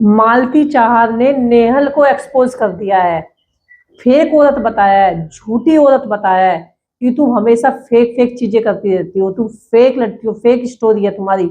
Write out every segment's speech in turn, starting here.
मालती चाहर ने नेहल को एक्सपोज कर दिया है, फेक औरत बताया है, झूठी औरत बताया है कि तुम हमेशा फेक फेक चीजें करती रहती हो, तुम फेक लड़ती हो, फेक स्टोरी है तुम्हारी,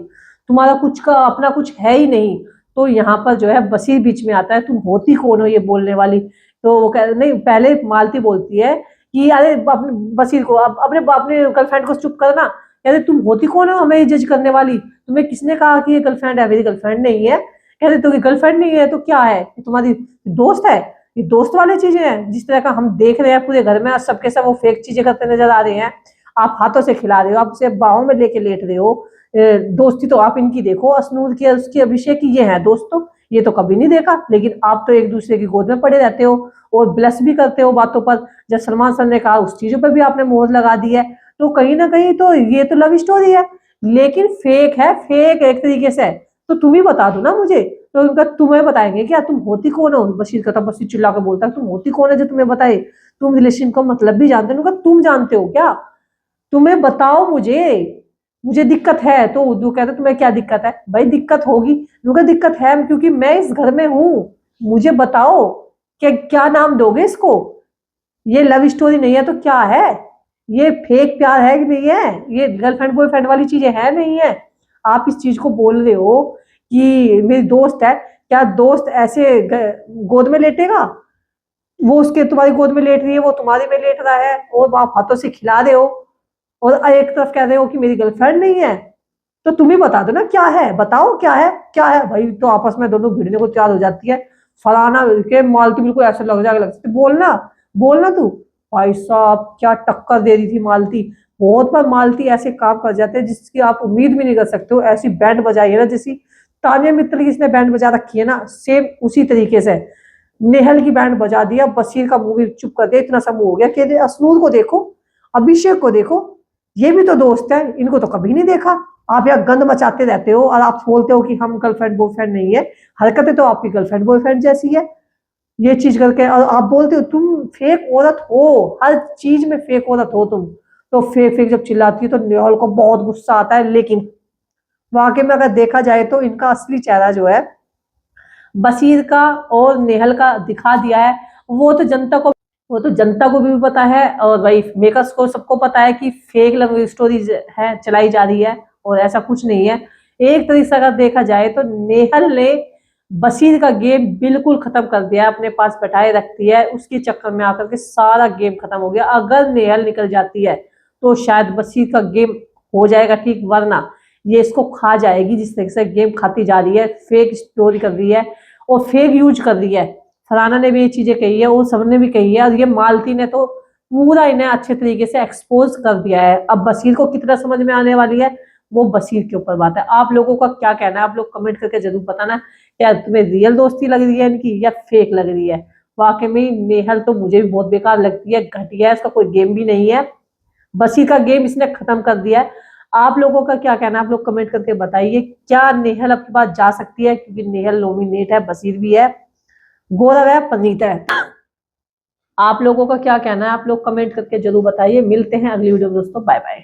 तुम्हारा कुछ का अपना कुछ है ही नहीं। तो यहाँ पर जो है बशीर बीच में आता है, तुम होती कौन हो ये बोलने वाली। तो वो कह नहीं, पहले मालती बोलती है कि अरे अपने बशीर को, अपने अपने गर्लफ्रेंड को चुप करना, कहते तुम होती कौन हो हमें जज करने वाली, तुम्हें किसने कहा कि ये गर्लफ्रेंड है, मेरी गर्लफ्रेंड नहीं है। कहते तो गर्लफ्रेंड नहीं है तो क्या है, तुम्हारी दोस्त है। ये दोस्त वाली चीजें हैं जिस तरह का हम देख रहे हैं पूरे घर में, सबके सब वो फेक चीजें करते नजर आ रहे हैं। आप हाथों से खिला रहे हो, आप उसे बाहों में लेके लेट रहे हो। दोस्ती तो आप इनकी देखो, असनूर की, उसकी, अभिषेक की, ये है दोस्त तो ये तो कभी नहीं देखा। लेकिन आप तो एक दूसरे की गोद में पड़े रहते हो और ब्लश भी करते हो बातों पर। जब सलमान सर ने कहा उस चीजों पर भी आपने मोहर लगा दी है। तो कहीं ना कहीं तो ये तो लव स्टोरी है, लेकिन फेक है, फेक एक तरीके से। तो तुम ही बता दो ना मुझे। तो उनका तुम्हें बताएंगे क्या, तुम होती कौन हो। बशीर का, बशीर चिल्ला के बोलता है तुम होती कौन है जो तुम्हें बताए, तुम रिलेशन का मतलब भी जानते हो। तुम जानते हो क्या, तुम्हें बताओ मुझे, मुझे दिक्कत है। तो उर्दू कहते तुम्हें क्या दिक्कत है, भाई दिक्कत होगी, उनका दिक्कत है क्योंकि मैं इस घर में हूं। मुझे बताओ क्या, क्या नाम दोगे इसको। ये लव स्टोरी नहीं है तो क्या है, ये फेक प्यार है कि नहीं है, ये गर्लफ्रेंड बॉयफ्रेंड वाली चीजें है नहीं है। आप इस चीज को बोल रहे हो कि मेरी दोस्त है, क्या दोस्त ऐसे गोद में लेटेगा, वो उसके तुम्हारी गोद में लेट रही है, वो तुम्हारे में लेट रहा है और आप हाथों से खिला रहे हो, और एक तरफ कह रहे हो कि मेरी गर्लफ्रेंड नहीं है। तो तुम ही बता दो ना क्या है, बताओ क्या है, क्या है भाई। तो आपस में दोनों भिड़ने को तैयार हो जाती है। फलाना के मालती बिल्कुल ऐसे लग जाएगा, लग सकते बोलना, बोलना तू। भाई साहब क्या टक्कर दे रही थी मालती। बहुत बार मालती ऐसे काम कर जाते हैं जिसकी आप उम्मीद भी नहीं कर सकते हो। ऐसी बैंड बजाई है ना जैसी तानिया मित्तल की इसने बैंड बजा रखी है ना, सेम उसी तरीके से नेहल की बैंड बजा दिया। बशीर का मुंह भी चुप कर दिया, इतना सा मुंह हो गया कि असनूर को देखो, अभिषेक को देखो, ये भी तो दोस्त है, इनको तो कभी नहीं देखा। आप यहाँ गंद मचाते रहते हो और आप बोलते हो कि हम गर्लफ्रेंड बॉयफ्रेंड नहीं है, हरकतें तो आपकी गर्लफ्रेंड बॉयफ्रेंड जैसी है। ये चीज करके और आप बोलते हो तुम फेक औरत हो, हर चीज में फेक औरत हो तुम। तो फेक फेक जब चिल्लाती है तो नेहल को बहुत गुस्सा आता है। लेकिन वाकई में अगर देखा जाए तो इनका असली चेहरा जो है बशीर का और नेहल का दिखा दिया है। वो तो जनता को, वो तो जनता को भी पता है और भाई मेकर्स को सबको पता है कि फेक लव स्टोरीज है चलाई जा रही है और ऐसा कुछ नहीं है। एक तरीके से अगर देखा जाए तो नेहल ने बशीर का गेम बिल्कुल खत्म कर दिया है, अपने पास बैठाए रखती है, उसके चक्कर में आकर के सारा गेम खत्म हो गया। अगर नेहल निकल जाती है तो शायद बशीर का गेम हो जाएगा ठीक, वरना ये इसको खा जाएगी। जिस तरीके से गेम खाती जा रही है, फेक स्टोरी कर रही है और फेक यूज कर रही है। फलाना ने भी ये चीजें कही है और सबने भी कही है, और ये मालती ने तो पूरा इन्हें अच्छे तरीके से एक्सपोज कर दिया है। अब बशीर को कितना समझ में आने वाली है वो बशीर के ऊपर बात है। आप लोगों का क्या कहना है, आप लोग कमेंट करके जरूर बताना, क्या तुम्हें रियल दोस्ती लग रही है इनकी या फेक लग रही है। वाकई में नेहल तो मुझे भी बहुत बेकार लगती है, घटिया है, इसका कोई गेम भी नहीं है। बशीर का गेम इसने खत्म कर दिया है। आप लोगों का क्या कहना है, आप लोग कमेंट करके बताइए। क्या नेहल आपके पास जा सकती है, क्योंकि नेहल नॉमिनेट है, बशीर भी है, गौरव है, पनीता है। आप लोगों का क्या कहना है, आप लोग कमेंट करके जरूर बताइए। मिलते हैं अगली वीडियो में दोस्तों, बाय बाय।